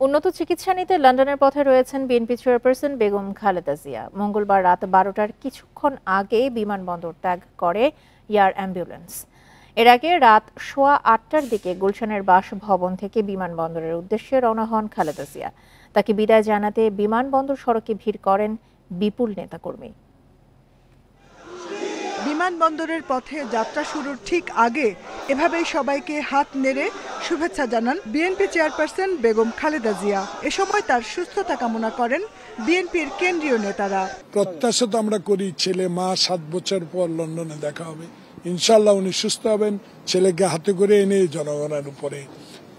উন্নত চিকিৎসা নিতে লন্ডনের পথে রয়েছেন বিএনপি চেয়ারপারসন বেগম খালেদা জিয়া। মঙ্গলবার রাত 12টার কিছুক্ষণ আগে বিমানবন্দর ত্যাগ করে এয়ার অ্যাম্বুলেন্স। এর আগে রাত 8:15টার দিকে গুলশানের বাসভবন থেকে বিমানবন্দরের উদ্দেশ্যে রওনা হন খালেদা জিয়া। তাকে বিদায় জানাতে বিমানবন্দর সড়কে ভিড় করেন বিপুল নেতাকর্মী। বিমানবন্দরের পথে যাত্রা শুরুর ঠিক আগে এভাবেই সবাইকে হাত নেড়ে শুভেচ্ছা জানান বিএনপি চেয়ারপারসন বেগম খালেদা জিয়া। এ সময় তার সুস্থতা কামনা করেন বিএনপির কেন্দ্রীয় নেতারা। প্রত্যাশা তো আমরা করি ছেলে মা 7 বছর পর লন্ডনে দেখা হবে, ইনশাল্লাহ উনি সুস্থ হবেন। ছেলেকে হাতে করে এনে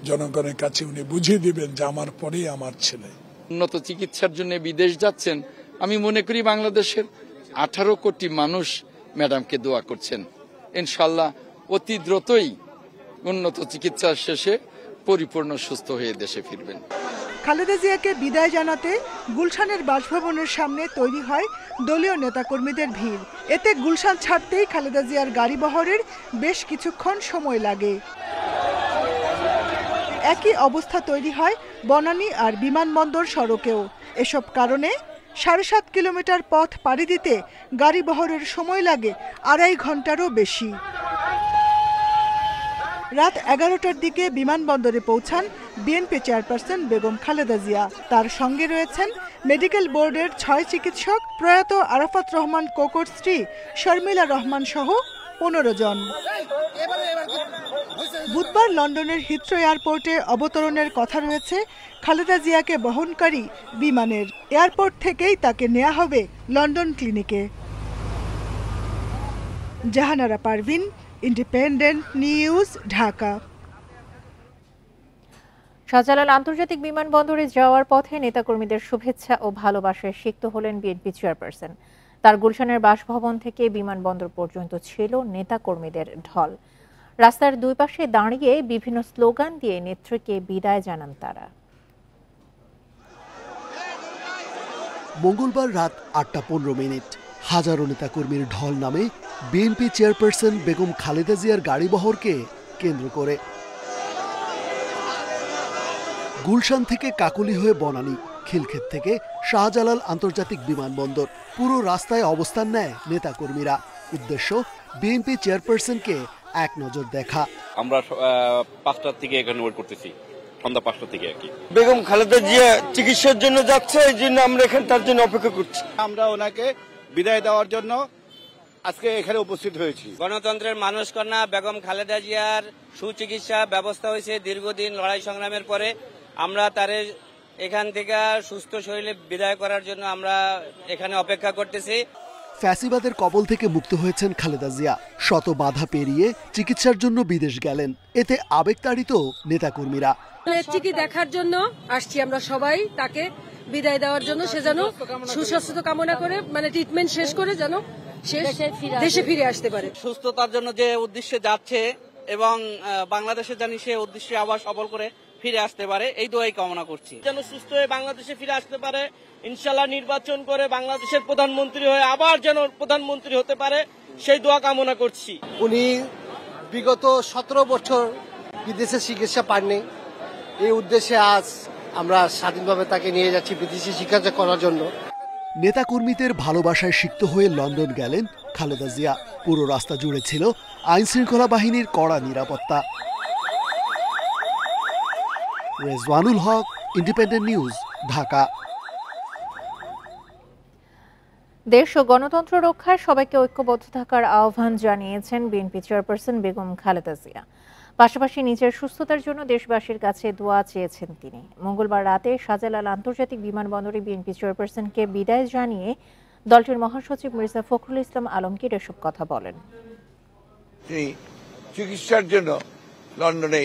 জনগণের কাছে উনি বুঝিয়ে দিবেন যে আমার পরেই আমার ছেলে। উন্নত চিকিৎসার জন্য বিদেশ যাচ্ছেন। আমি মনে করি বাংলাদেশের 18 কোটি মানুষ ম্যাডামকে দোয়া করছেন। ইনশাল্লাহ অতি দ্রুতই উন্নত চিকিৎসার শেষে পরিপূর্ণ সুস্থ হয়ে দেশে ফিরবেন। খালেদা জিয়াকে বিদায় জানাতে গুলশানের বাসভবনের সামনে তৈরি হয় দলীয় নেতাকর্মীদের ভিড়। এতে গুলশান ছাড়তেই খালেদা জিয়ার গাড়ি বহরের বেশ কিছুক্ষণ সময় লাগে। একই অবস্থা তৈরি হয় বনানী আর বিমানবন্দর সড়কেও। এসব কারণে 7.5 কিলোমিটার পথ পাড়ি দিতে গাড়ি বহরের সময় লাগে 2.5 ঘন্টারও বেশি। রাত 11টার দিকে বিমানবন্দরে পৌঁছান বিএনপি চেয়ারপারসন বেগম খালেদা জিয়া। তার সঙ্গে রয়েছেন মেডিকেল বোর্ডের 6 চিকিৎসক, প্রয়াত আরাফাত রহমান কোকোর স্ত্রী শর্মিলা রহমান সহ 15 জন। বুধবার লন্ডনের হিথ্রো এয়ারপোর্টে অবতরণের কথা রয়েছে খালেদা জিয়াকে বহনকারী বিমানের। এয়ারপোর্ট থেকেই তাকে নেওয়া হবে লন্ডন ক্লিনিকে। Jahanara Parvin, independent news, Dhaka. শাহজালাল আন্তর্জাতিক বিমানবন্দরে যাওয়ার পথে নেতাকর্মীদের শুভেচ্ছা ও ভালোবাসায় সিক্ত হলেন বিএনপি চেয়ারপারসন। তার গুলশানের বাসভবন থেকে বিমানবন্দর পর্যন্ত ছিল নেতাকর্মীদের ঢল। রাস্তার দুই পাশে দাঁড়িয়ে বিভিন্ন স্লোগান দিয়ে নেত্রীকে বিদায় জানান তারা। মঙ্গলবার রাত 8:15 হাজারো নেতাকর্মীর ঢল নামে বিএনপি চেয়ারপারসন বেগম খালেদা জিয়ার গাড়িবহরকে কেন্দ্র করে। গুলশান থেকে কাকুলি হয়ে বনানী, খিলক্ষেত থেকে শাহজালাল আন্তর্জাতিক বিমানবন্দর, পুরো রাস্তায় অবস্থান নেয় নেতাকর্মীরা। উদ্দেশ্য বিএনপি চেয়ারপারসনকে এক নজর দেখা। আমরা 5টার থেকে এখানে ওয়েট করতেছি, সন্ধ্যা 5টা থেকে আর কি। বেগম খালেদা জিয়া চিকিৎসার জন্য যাচ্ছে, এই জন্য আমরা এখানে তার জন্য অপেক্ষা করছি। আমরা ওনাকে বিদায় দেওয়ার জন্য আজকে এখানে উপস্থিত হয়েছি। গণতন্ত্রের মানুষ কন্যা বেগম খালেদা জিয়ার সুচিকিৎসা ব্যবস্থা হয়েছে দীর্ঘদিন লড়াই সংগ্রামের পরে। আমরা তার এখান থেকে সুস্থ শরীরে বিদায় করার জন্য আমরা এখানে অপেক্ষা করতেছি। ফ্যাসিবাদের কবল থেকে মুক্ত হয়েছেন খালেদা জিয়া। শত বাধা পেরিয়ে চিকিৎসার জন্য বিদেশ গেলেন। এতে আবেগতাড়িত নেতাকর্মীরা। নেত্রীকে দেখার জন্য আসছি আমরা সবাই, তাকে বিদায় দেওয়ার জন্য। সে যেন সুস্বাস্থ্য কামনা করে, মানে ট্রিটমেন্ট শেষ করে যেন দেশে ফিরে আসতে পারে। সুস্থতার জন্য যে উদ্দেশ্যে যাচ্ছে এবং বাংলাদেশে জানি সে উদ্দেশ্যে আবার সফল করে ফিরে আসতে পারে, এই দোয়াই কামনা করছি। যেন সুস্থ হয়ে বাংলাদেশে ফিরে আসতে পারে, ইনশাল্লাহ নির্বাচন করে বাংলাদেশের প্রধানমন্ত্রী হয়ে আবার যেন প্রধানমন্ত্রী হতে পারে, সেই দোয়া কামনা করছি। উনি বিগত 17 বছর বিদেশে চিকিৎসা পাননি। এই উদ্দেশ্যে আজ আমরা স্বাধীনভাবে তাকে নিয়ে যাচ্ছি বিদেশি চিকিৎসা করার জন্য। নেতাকর্মীদের ভালোবাসায় সিক্ত হয়ে লন্ডন গেলেন খালেদা জিয়া। পুরো রাস্তা জুড়ে ছিল আইন শৃঙ্খলা বাহিনীর কড়া নিরাপত্তা। রেজওয়ানুল হক, ইন্ডিপেন্ডেন্ট নিউজ, ঢাকা। দেশ ও গণতন্ত্র রক্ষায় সবাইকে ঐক্যবদ্ধ থাকার আহ্বান জানিয়েছেন বিএনপি চেয়ারপারসন বেগম খালেদা জিয়া। পাশাপাশি নিজের সুস্থতার জন্য দেশবাসীর কাছে দোয়া চেয়েছেন তিনি। মঙ্গলবার রাতে শাহজালাল আন্তর্জাতিক বিমানবন্দরে বিএনপি চেয়ারপারসনকে বিদায় জানিয়ে দলটির মহাসচিব মির্জা ফখরুল ইসলাম আলমগীর এসব কথা বলেন। তিনি চিকিৎসার জন্য লন্ডনে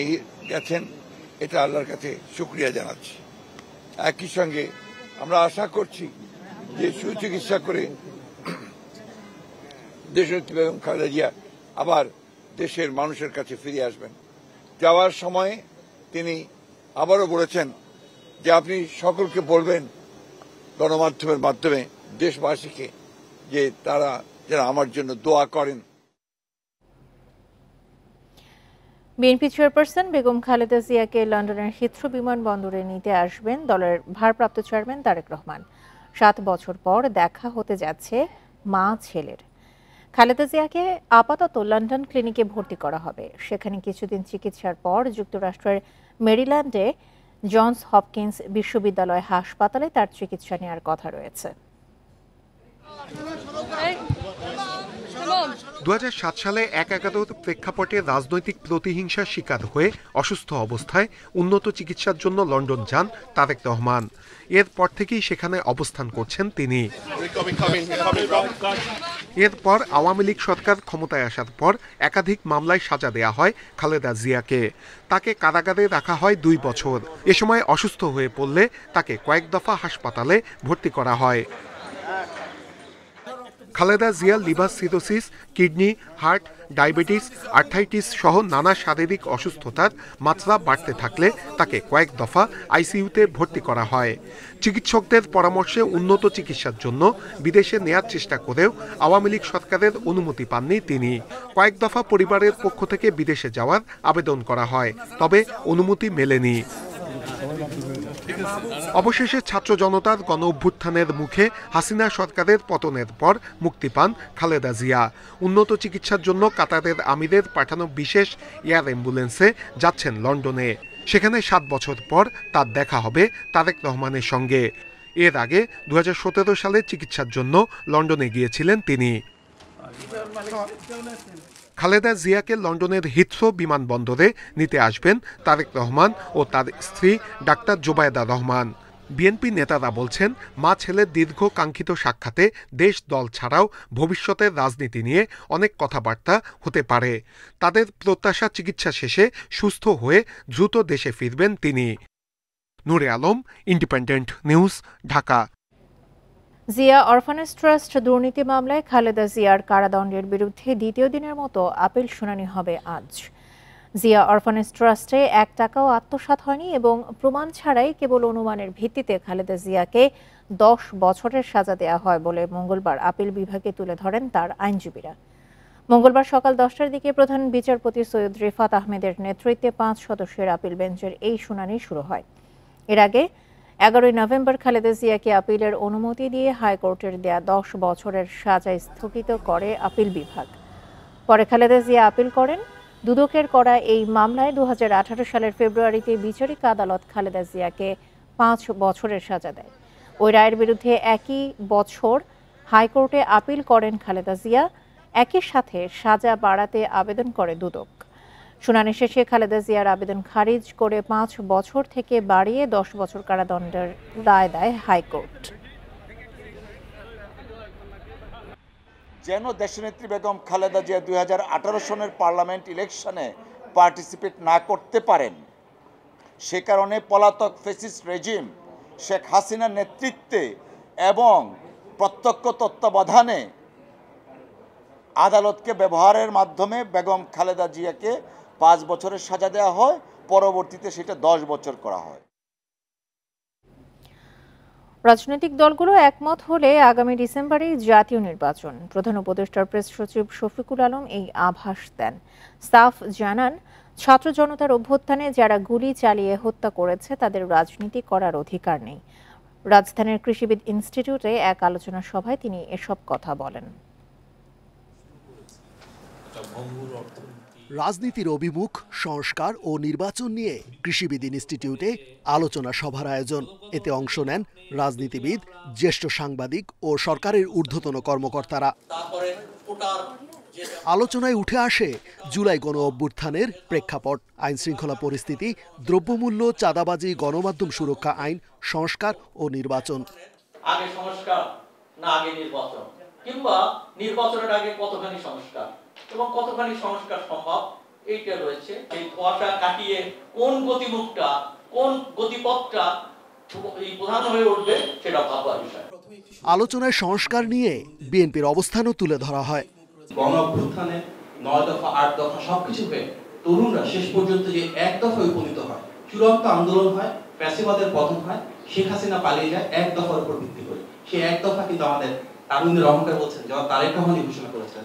গেছেন, এটা আল্লাহর কাছে শুকরিয়া জানাচ্ছি। একই সঙ্গে আমরা আশা করছি যে সুচিকিৎসা করে দেশনেত্রী বেগম খালেদা জিয়া আবার দেশের মানুষের কাছে ফিরে আসবেন। যাওয়ার সময়ে তিনি আবারও বলেছেন যে আপনি সকলকে বলবেন গণমাধ্যমের মাধ্যমে দেশবাসীকে যে তারা যেন আমার জন্য দোয়া করেন। বিএনপি চেয়ারপারসন বেগম খালেদা জিয়াকে লন্ডনের হিথ্রো বিমানবন্দরে নিতে আসবেন দলের ভারপ্রাপ্ত চেয়ারম্যান তারেক রহমান। 7 বছর পর দেখা হতে যাচ্ছে মা ছেলের। খালেদা জিয়াকে আপাতত লন্ডন ক্লিনিকে ভর্তি করা হবে। সেখানে কিছুদিন চিকিৎসার পর যুক্তরাষ্ট্রের মেরিল্যান্ডে জনস হপকিন্স বিশ্ববিদ্যালয় হাসপাতালে তার চিকিৎসা নেওয়ার কথা রয়েছে। 2007 সালে এক একাদশ প্রেক্ষাপটে রাজনৈতিক প্রতিহিংসার শিকার হয়ে অসুস্থ অবস্থায় উন্নত চিকিৎসার জন্য লন্ডন যান তারেক রহমান। এরপর থেকেই সেখানে অবস্থান করছেন তিনি। এরপর আওয়ামী লীগ সরকার ক্ষমতায় আসার পর একাধিক মামলায় সাজা দেয়া হয় খালেদা জিয়াকে। তাকে কারাগারে রাখা হয় 2 বছর। এ সময় অসুস্থ হয়ে পড়লে তাকে কয়েক দফা হাসপাতালে ভর্তি করা হয়। Khaleda Zia liver cirrhosis, kidney, heart, diabetes, arthritis সহ নানা শারীরিক অসুস্থতার মাত্রা বাড়তে থাকলে তাকে কয়েক দফা আইসিইউতে ভর্তি করা হয়। চিকিৎসকদের পরামর্শে উন্নত চিকিৎসার জন্য বিদেশে নেয়ার চেষ্টা করেও আওয়ামী লীগ সরকারের অনুমতি পাননি তিনি। কয়েক দফা পরিবারের পক্ষ থেকে বিদেশে যাওয়ার আবেদন করা হয়, তবে অনুমতি মেলেনি। অবশেষে ছাত্র জনতার গণ অভ্যুত্থানের মুখে হাসিনা সরকারের পতনের পর মুক্তি পান খালেদা জিয়া। উন্নত চিকিৎসার জন্য কাতারের আমিরের পাঠানো বিশেষ এয়ার অ্যাম্বুলেন্সে যাচ্ছেন লন্ডনে। সেখানে 7 বছর পর তার দেখা হবে তারেক রহমানের সঙ্গে। এর আগে 2017 সালে চিকিৎসার জন্য লন্ডনে গিয়েছিলেন তিনি। খালেদা জিয়াকে লন্ডনের হিথ্রো বিমানবন্দরে নিতে আসবেন তারেক রহমান ও তার স্ত্রী ডাক্তার জোবায়েদা রহমান। বিএনপি নেতারা বলছেন, মা ছেলের দীর্ঘ কাঙ্ক্ষিত সাক্ষাতে দেশ দল ছাড়াও ভবিষ্যতের রাজনীতি নিয়ে অনেক কথাবার্তা হতে পারে। তাদের প্রত্যাশা চিকিৎসা শেষে সুস্থ হয়ে দ্রুত দেশে ফিরবেন তিনি। Nure Alam, independent news, Dhaka. Zia orphanage trust দুর্নীতি মামলায় খালেদা জিয়ার কারাদণ্ডের বিরুদ্ধে দ্বিতীয় দিনের মতো আপিল শুনানি হবে আজ। জিয়া অরফানেজ ট্রাস্টে 1 টাকাও আত্মসাৎ হয়নি এবং প্রমাণ ছাড়াই কেবল অনুমানের ভিত্তিতে খালেদা জিয়াকে 10 বছরের সাজা দেওয়া হয় বলে মঙ্গলবার আপিল বিভাগে তুলে ধরেন তার আইনজীবীরা। মঙ্গলবার সকাল 10টার দিকে প্রধান বিচারপতি সৈয়দ রিফাত আহমেদের নেতৃত্বে 5 সদস্যের আপিল বেঞ্চের এই শুনানি শুরু হয়। এর আগে 11 নভেম্বর খালেদা জিয়াকে আপিলের অনুমতি দিয়ে হাইকোর্টের দেয়া 10 বছরের সাজা স্থগিত করে আপিল বিভাগ। পরে খালেদা জিয়া আপিল করেন। দুদকের করা এই মামলায় 2018 সালের ফেব্রুয়ারিতে বিচারিক আদালত খালেদা জিয়াকে 5 বছরের সাজা দেয়। ওই রায়ের বিরুদ্ধে একই বছর হাইকোর্টে আপিল করেন খালেদা জিয়া। একই সাথে সাজা বাড়াতে আবেদন করে দুদক। শুনানি শেষে খালেদা জিয়ার আবেদন খারিজ করে 5 বছর থেকে বাড়িয়ে 10 বছর কারাদণ্ডের রায় দেয় হাইকোর্ট। যেন দেশনেত্রী বেগম খালেদা জিয়া 2018 সনের পার্লামেন্ট ইলেকশনে পার্টিসিপেট না করতে পারেন, সে কারণে পলাতক ফ্যাসিস্ট রেজিম শেখ হাসিনার নেতৃত্বে এবং প্রত্যক্ষ তত্ত্বাবধানে আদালতকে ব্যবহারের মাধ্যমে বেগম খালেদা জিয়াকে 5 বছরের সাজা দেওয়া হয়। পরবর্তীতে সেটা 10 বছর করা হয়। রাজনৈতিক দলগুলো একমত হলে আগামী ডিসেম্বরেই জাতীয় নির্বাচন। প্রধান উপদেষ্টার প্রেস সচিব শফিকুল আলম এই আভাস দেন। সাফ জানান, ছাত্র জনতার অভ্যুত্থানে যারা গুলি চালিয়ে হত্যা করেছে তাদের রাজনীতি করার অধিকার নেই। রাজধানীর কৃষিবিদ ইনস্টিটিউটে এক আলোচনা সভায় তিনি এসব কথা বলেন। রাজনীতির অভিমুখ, সংস্কার ও নির্বাচন নিয়ে কৃষিবিদ ইনস্টিটিউটে আলোচনা সভার আয়োজন। এতে অংশ নেন রাজনীতিবিদ, জ্যেষ্ঠ সাংবাদিক ও সরকারের ঊর্ধ্বতন কর্মকর্তারা। আলোচনায় উঠে আসে জুলাই গণ অভ্যুত্থানের প্রেক্ষাপট, আইন শৃঙ্খলা পরিস্থিতি, দ্রব্যমূল্য, চাঁদাবাজি, গণমাধ্যম সুরক্ষা আইন, সংস্কার ও নির্বাচন। আগে সংস্কার না আগে নির্বাচন, কিংবা নির্বাচনের আগে কতখানি সংস্কার এবং কতখানি সংস্কার সম্ভব, এইটা রয়েছে। এই ধোঁয়াটা কাটিয়ে কোন গতিমুখটা, কোন গতিপথটা প্রধান হয়ে উঠবে সেটা ভাবার বিষয়। আলোচনায় সংস্কার নিয়ে বিএনপির অবস্থানও তুলে ধরা হয়। গণ অভ্যুত্থানে 9 দফা 8 দফা সবকিছু হয়ে তরুণরা শেষ পর্যন্ত যে এক দফায় উপনীত হয়, চূড়ান্ত আন্দোলন হয়, ফ্যাসিবাদের পতন হয়, শেখ হাসিনা পালিয়ে যায় এক দফার উপর ভিত্তি করে। সেই এক দফা কিন্তু আমাদের তারুণ্যের অহংকার বলছেন, যারা তারেক রহমানই ঘোষণা করেছেন।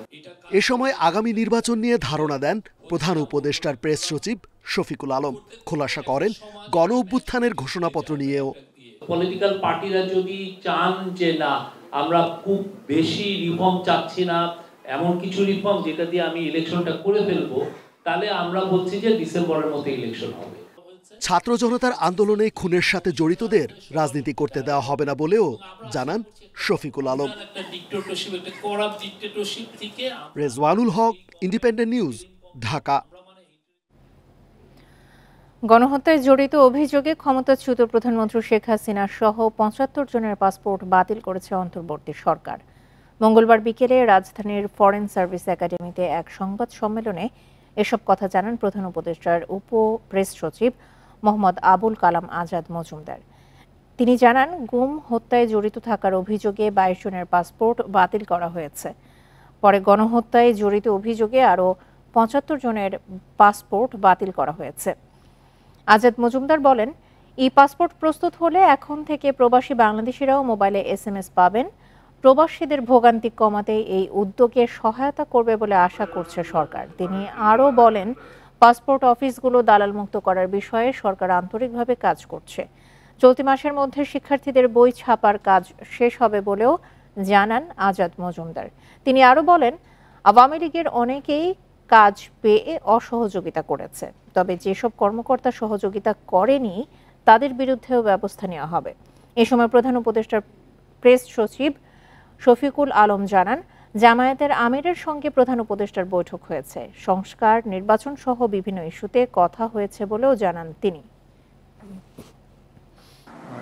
এ সময় আগামী নির্বাচন নিয়ে ধারণা দেন প্রধান উপদেষ্টার প্রেস সচিব শফিকুল আলম। খোলাসা করেন গণ অভ্যুত্থানের ঘোষণাপত্র নিয়েও। পলিটিক্যাল পার্টিরা যদি চান যে না আমরা খুব বেশি রিফর্ম চাচ্ছি না, এমন কিছু রিফর্ম যেটা দিয়ে আমি ইলেকশনটা করে ফেলবো, তাহলে আমরা বলছি যে ডিসেম্বরের মধ্যে ইলেকশন হবে। ছাত্র জনতার আন্দোলনে খুনের সাথে জড়িতদের রাজনীতি করতে দেওয়া হবে না বলেও জানান শফিকুল আলম। রেজওয়ানুল হক, ইন্ডিপেন্ডেন্ট নিউজ, ঢাকা। গণহত্যায় জড়িত অভিযোগে ক্ষমতাচ্যুত প্রধানমন্ত্রী শেখ হাসিনা সহ ৭৫ জনের পাসপোর্ট বাতিল করেছে অন্তর্বর্তী সরকার। মঙ্গলবার বিকেলে রাজধানীর ফরেন সার্ভিস একাডেমিতে এক সংবাদ সম্মেলনে এসব কথা জানান প্রধান উপদেষ্টার উপ প্রেস সচিব মোহাম্মদ আবুল কালাম আজাদ মজুমদার। তিনি জানান, গুম হত্যায় জড়িত থাকার অভিযোগে ২২ জনের পাসপোর্ট বাতিল করা হয়েছে। পরে গণহত্যায় জড়িত অভিযোগে আরও ৭৫ জনের পাসপোর্ট বাতিল করা হয়েছে। আজাদ মজুমদার বলেন, ই পাসপোর্ট প্রস্তুত হলে এখন থেকে প্রবাসী বাংলাদেশিরাও মোবাইলে SMS পাবেন। প্রবাসীদের ভোগান্তি কমাতে এই উদ্যোগে সহায়তা করবে বলে আশা করছে সরকার। তিনি আরও বলেন, পাসপোর্ট অফিসগুলো দালাল মুক্ত করার বিষয়ে সরকার আন্তরিকভাবে কাজ করছে। চলতি মাসের মধ্যে শিক্ষার্থীদের বই ছাপার কাজ শেষ হবে বলেও জানান আজাদ মজুমদার। তিনি আরও বলেন, আওয়ামী লীগের অনেকেই কাজ পেয়ে অসহযোগিতা করেছে, তবে যেসব কর্মকর্তা সহযোগিতা করেনি তাদের বিরুদ্ধেও ব্যবস্থা নেওয়া হবে। এ সময় প্রধান উপদেষ্টার প্রেস সচিব শফিকুল আলম জানান, জামায়াতের আমিরের সঙ্গে প্রধান উপদেষ্টার বৈঠক হয়েছে। সংস্কার, নির্বাচন সহ বিভিন্ন ইস্যুতে কথা হয়েছে বলেও জানান তিনি।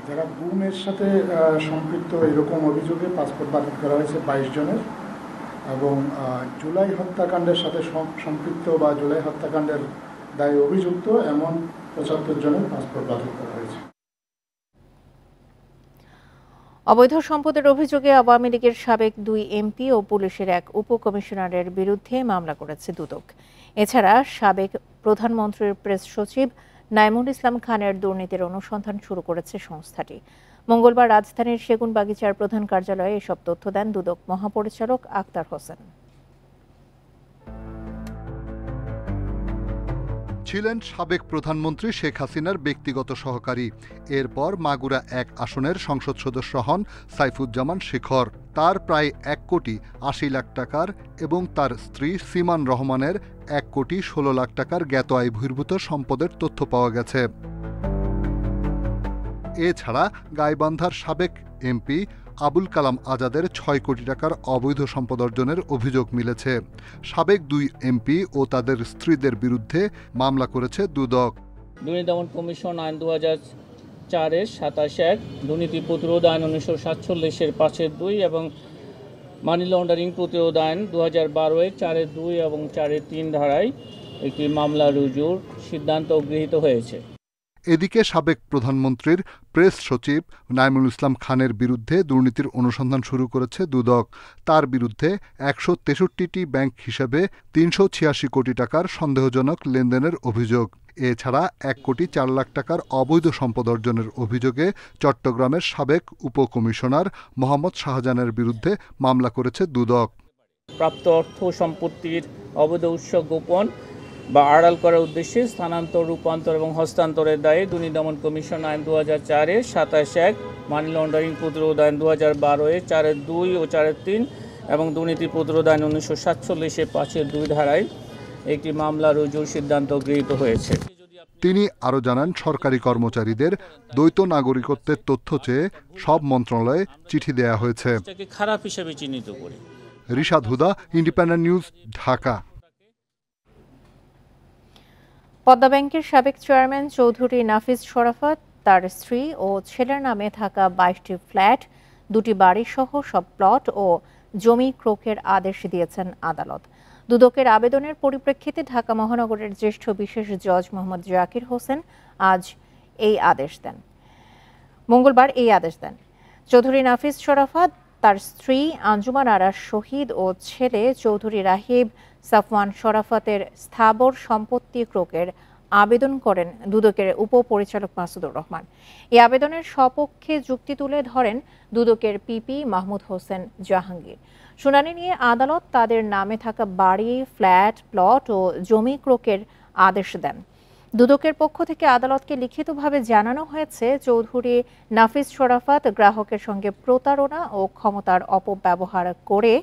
যারা গুমের সাথে সম্পৃক্ত এরকম অভিযোগে পাসপোর্ট বাতিল করা হয়েছে ২২ জনের, এবং জুলাই হত্যাকাণ্ডের সাথে সম্পৃক্ত বা জুলাই হত্যাকাণ্ডের দায়ে অভিযুক্ত এমন ৭৫ জনের পাসপোর্ট বাতিল করা হয়েছে। অবৈধ সম্পদের অভিযোগে আওয়ামী লীগের সাবেক ২ MP ও পুলিশের এক উপকমিশনারের বিরুদ্ধে মামলা করেছে দুদক। এছাড়া সাবেক প্রধানমন্ত্রীর প্রেস সচিব নাইমুল ইসলাম খানের দুর্নীতির অনুসন্ধান শুরু করেছে সংস্থাটি। মঙ্গলবার রাজধানীর সেগুনবাগিচার প্রধান কার্যালয়ে এসব তথ্য দেন দুদক মহাপরিচালক আক্তার হোসেন। ছিলেন সাবেক প্রধানমন্ত্রী শেখ হাসিনার ব্যক্তিগত সহকারী। এরপর মাগুরা ১ আসনের সংসদ সদস্য হন সাইফুজ্জামান শেখর। তার প্রায় ১ কোটি ৮০ লাখ টাকার এবং তার স্ত্রী সিমান রহমানের ১ কোটি ১৬ লাখ টাকার জ্ঞাত আয় বহির্ভূত সম্পদের তথ্য পাওয়া গেছে। এছাড়া গাইবান্ধার সাবেক MP আবুল কালাম আজাদের ৬ কোটি টাকার অবৈধ সম্পদ অর্জনের অভিযোগ মিলেছে। সাবেক ২ MP ও তাদের স্ত্রীদের বিরুদ্ধে মামলা করেছে দুদক। দুর্নীতি দমন কমিশন আইন ২০০৪-এর ২৭-১, দুর্নীতি প্রতিরোধ আইন ১৯৪৭-এর ৫-২ এবং মানি লন্ডারিং প্রতিরোধ আইন ২০১২-এর ৪-২ এবং ৪-৩ ধারায় একটি মামলা রুজুর সিদ্ধান্ত গৃহীত হয়েছে। এদিকে সাবেক প্রধানমন্ত্রীর প্রেস সচিব নাইমুল ইসলাম খানের বিরুদ্ধে দুর্নীতির অনুসন্ধান শুরু করেছে দুদক। তার বিরুদ্ধে ১৬৩টি ব্যাংক হিসেবে ৩৮৬ কোটি টাকার সন্দেহজনক লেনদেনের অভিযোগ। এছাড়া ১ কোটি ৪ লাখ টাকার অবৈধ সম্পদ অর্জনের অভিযোগে চট্টগ্রামের সাবেক উপকমিশনার মোহাম্মদ শাহজাহানের বিরুদ্ধে মামলা করেছে দুদক। প্রাপ্ত অর্থ সম্পত্তির অবৈধ উৎস গোপন বা আড়াল করার উদ্দেশ্যে স্থানান্তর, রূপান্তর এবং হস্তান্তরের দায়ে দুর্নীতি দমন কমিশন আইন ২০০৪-এর ২৭-১, মানি লন্ডারিং প্রতিরোধ আইন ২০১২-এর ৪-২ ও ৪-৩ এবং দুর্নীতি প্রতিরোধ আইন ১৯৪৭-এর ৫-২ ধারায় একটি মামলা রুজুর সিদ্ধান্ত গৃহীত হয়েছে। তিনি আরও জানান, সরকারি কর্মচারীদের দ্বৈত নাগরিকত্বের তথ্য চেয়ে সব মন্ত্রণালয়ে চিঠি দেয়া হয়েছে। খারাপ হিসেবে চিহ্নিত করি। রিশাদ হুদা, ইন্ডিপেন্ডেন্ট নিউজ, ঢাকা। পদ্মা ব্যাংকের সাবেক চেয়ারম্যান চৌধুরী নাফিজ শরাফত তার স্ত্রী ও ছেলের নামে থাকা ২২টি ফ্ল্যাট, ২টি বাড়ি সহ সব প্লট ও জমি ক্রোকের আদেশ দিয়েছেন আদালত। দুদকের আবেদনের পরিপ্রেক্ষিতে ঢাকা মহানগরের জ্যেষ্ঠ বিশেষ জজ মোহাম্মদ জাকির হোসেন আজ মঙ্গলবার এই আদেশ দেন। চৌধুরী নাফিজ শরাফত, তার স্ত্রী আঞ্জুমান আরা শহীদ ও ছেলে চৌধুরী রাহিব সাফওয়ান শরাফতের স্থাবর সম্পত্তি ক্রোকের আবেদন করেন দুদকের উপপরিচালক মাসুদুর রহমান। এই আবেদনের সপক্ষে যুক্তি তুলে ধরেন দুদকের পিপি মাহমুদ হোসেন জাহাঙ্গীর। শুনানি নিয়ে আদালত তাদের নামে থাকা বাড়ি, ফ্ল্যাট, প্লট ও জমি ক্রোকের আদেশ দেন। দুদকের পক্ষ থেকে আদালতকে লিখিতভাবে জানানো হয়েছে, চৌধুরী নাফিস শরাফত গ্রাহকের সঙ্গে প্রতারণা ও ক্ষমতার অপব্যবহার করে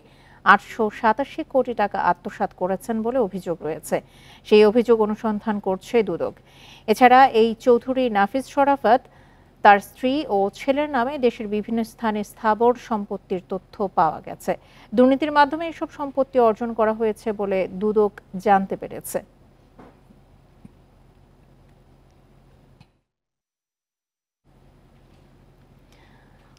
887 কোটি টাকা আত্মসাৎ করেছেন বলে অভিযোগ রয়েছে। সেই অভিযোগ অনুসন্ধান করছে দুদক। এছাড়া এই চৌধুরী নাফিস শরাফত তার স্ত্রী ও ছেলের নামে দেশের বিভিন্ন স্থানে স্থাবর সম্পত্তির তথ্য পাওয়া গেছে। দুর্নীতির মাধ্যমে এসব সম্পত্তি অর্জন করা হয়েছে বলে দুদক জানতে পেরেছে।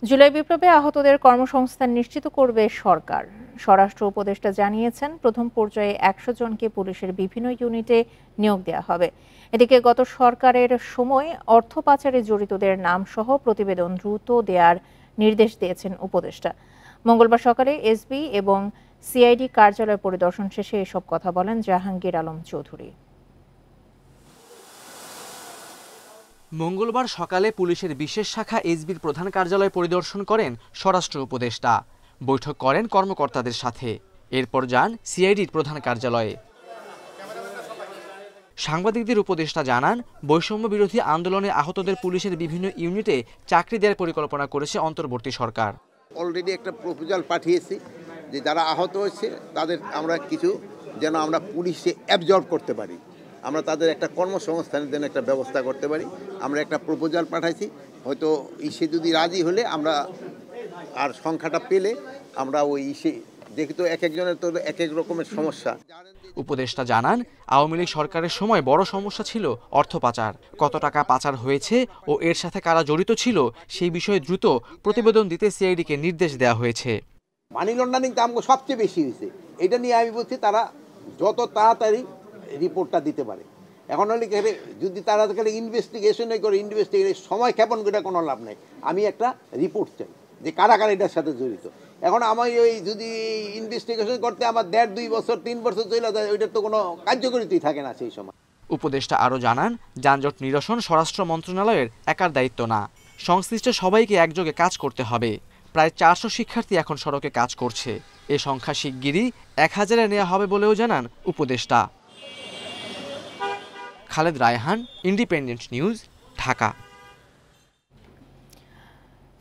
জুলাই বিপ্লবে আহতদের কর্মসংস্থান নিশ্চিত করবে সরকার। স্বরাষ্ট্র উপদেষ্টা জানিয়েছেন, প্রথম পর্যায়ে 100 জনকে পুলিশের বিভিন্ন ইউনিটে নিয়োগ দেওয়া হবে। এদিকে গত সরকারের সময় অর্থ পাচারে জড়িতদের নাম সহ প্রতিবেদন দ্রুত দেওয়ার নির্দেশ দিয়েছেন উপদেষ্টা। মঙ্গলবার সকালে এসবি এবং সিআইডি কার্যালয় পরিদর্শন শেষে এসব কথা বলেন জাহাঙ্গীর আলম চৌধুরী। মঙ্গলবার সকালে পুলিশের বিশেষ শাখা এসবির প্রধান কার্যালয় পরিদর্শন করেন স্বরাষ্ট্র উপদেষ্টা। বৈঠক করেন কর্মকর্তাদের সাথে। এরপর যান সিআইডির প্রধান কার্যালয়ে। সাংবাদিকদের উপদেষ্টা জানান, বৈষম্য বিরোধী আন্দোলনে আহতদের পুলিশের বিভিন্ন ইউনিটে চাকরি দেওয়ার পরিকল্পনা করেছে অন্তর্বর্তী সরকার। অলরেডি একটা প্রপোজাল পাঠিয়েছি যে যারা আহত হয়েছে তাদের আমরা কিছু যেন আমরা পুলিশে অ্যাবজর্ব করতে পারি, আমরা তাদের একটা কর্মসংস্থানের জন্য একটা ব্যবস্থা করতে পারি। আমরা একটা প্রপোজাল পাঠাইছি, হয়তো ইসে যদি রাজি হলে আমরা আর সংখ্যাটা পেলে আমরা ওই ইসে, যেহেতু এক একজনের তো এক এক রকমের সমস্যা। উপদেষ্টা জানান, আওয়ামী লীগ সরকারের সময় বড় সমস্যা ছিল অর্থ পাচার। কত টাকা পাচার হয়েছে ও এর সাথে কারা জড়িত ছিল সেই বিষয়ে দ্রুত প্রতিবেদন দিতে সিআইডিকে নির্দেশ দেওয়া হয়েছে। মানি লন্ডারিংটা আমাকে সবচেয়ে বেশি হয়েছে, এটা নিয়ে আমি বলছি তারা যত তাড়াতাড়ি রিপোর্টটা দিতে পারে। এখন হলে যদি তারা ইনভেস্টিগেশনে করে সময় ক্ষেপণ করে কোনো লাভ নেই। আমি একটা রিপোর্ট চাই যে কারা কারা এটার সাথে জড়িত। এখন আমি ওই যদি ইনভেস্টিগেশন করতে আমার 1.5-2 বছর 3 বছর চলে যায়, ওইটার তো কোনো কার্যকরিতাই থাকে না সেই সময়। উপদেষ্টা আরও জানান, যানজট নিরসন স্বরাষ্ট্র মন্ত্রণালয়ের একার দায়িত্ব না, সংশ্লিষ্ট সবাইকে একযোগে কাজ করতে হবে। প্রায় 400 শিক্ষার্থী এখন সড়কে কাজ করছে। এ সংখ্যা শিগগিরই 1000-এ নেওয়া হবে বলেও জানান উপদেষ্টা। Khaled Raihan, independent news, Dhaka.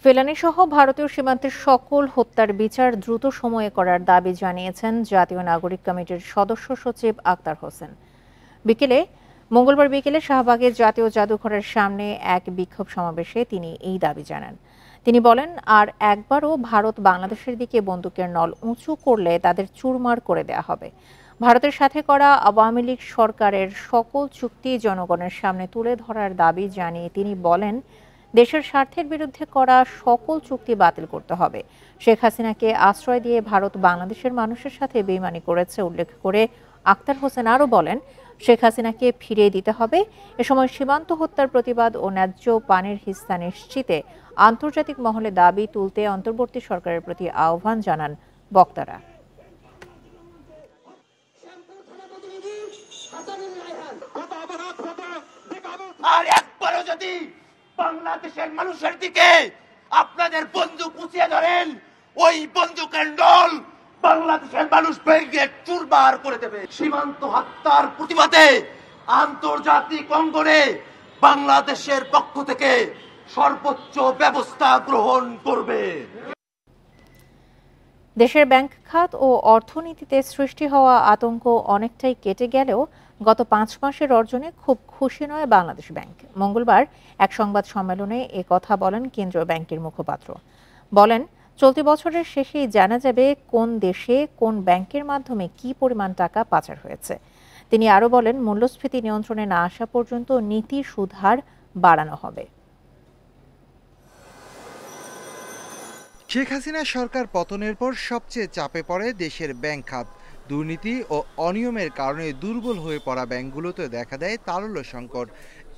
ফেলানি সহ ভারতীয় সীমান্তের সকল হত্যার বিচার দ্রুত সময়ে করার দাবি জানিয়েছেন জাতীয় নাগরিক কমিটির সদস্য সচিব আক্তার হোসেন। মঙ্গলবার বিকেলে শাহবাগের জাতীয় জাদুঘরের সামনে এক বিক্ষোভ সমাবেশে তিনি এই দাবি জানান। তিনি বলেন, আর একবারও ভারত বাংলাদেশের দিকে বন্দুকের নল উঁচু করলে তাদের চুরমার করে দেয়া হবে। ভারতের সাথে করা আওয়ামী লীগ সরকারের সকল চুক্তি জনগণের সামনে তুলে ধরার দাবি জানিয়ে তিনি বলেন, দেশের স্বার্থের বিরুদ্ধে করা সকল চুক্তি বাতিল করতে হবে। শেখ হাসিনাকে আশ্রয় দিয়ে ভারত বাংলাদেশের মানুষের সাথে বেইমানি করেছে উল্লেখ করে আক্তার হোসেন আরও বলেন, শেখ হাসিনাকে ফিরিয়ে দিতে হবে। এ সময় সীমান্ত হত্যার প্রতিবাদ ও ন্যায্য পানির হিস্সা নিশ্চিতে আন্তর্জাতিক মহলে দাবি তুলতে অন্তর্বর্তী সরকারের প্রতি আহ্বান জানান বক্তারা। আর একবারও যদি বাংলাদেশের মানুষের দিকে আপনাদের বন্দুক উঁচিয়ে ধরেন, ওই বন্দুকের নল বাংলাদেশের মানুষ ভেঙে চুরমার করে দেবে। সীমান্ত হত্যার প্রতিবাদে আন্তর্জাতিক অঙ্গনে বাংলাদেশের পক্ষ থেকে সর্বোচ্চ ব্যবস্থা গ্রহণ করবে। দেশের ব্যাংক খাত ও অর্থনীতিতে সৃষ্টি হওয়া আতঙ্ক অনেকটাই কেটে গেলেও গত 5 মাসের অর্জনে খুব খুশি নয় বাংলাদেশ ব্যাংক। মঙ্গলবার এক সংবাদ সম্মেলনে এ কথা বলেন কেন্দ্রীয় ব্যাংকের মুখপাত্র। বলেন, চলতি বছরের শেষেই জানা যাবে কোন দেশে কোন ব্যাংকের মাধ্যমে কি পরিমাণ টাকা পাচার হয়েছে। তিনি আরও বলেন, মূল্যস্ফীতি নিয়ন্ত্রণে না আসা পর্যন্ত নীতি সুদহার বাড়ানো হবে। শেখ হাসিনা সরকার পতনের পর সবচেয়ে চাপে পড়ে দেশের ব্যাংক খাত। দুর্নীতি ও অনিয়মের কারণে দুর্বল হয়ে পড়া ব্যাংকগুলোতে দেখা দেয় তারল্য সংকট।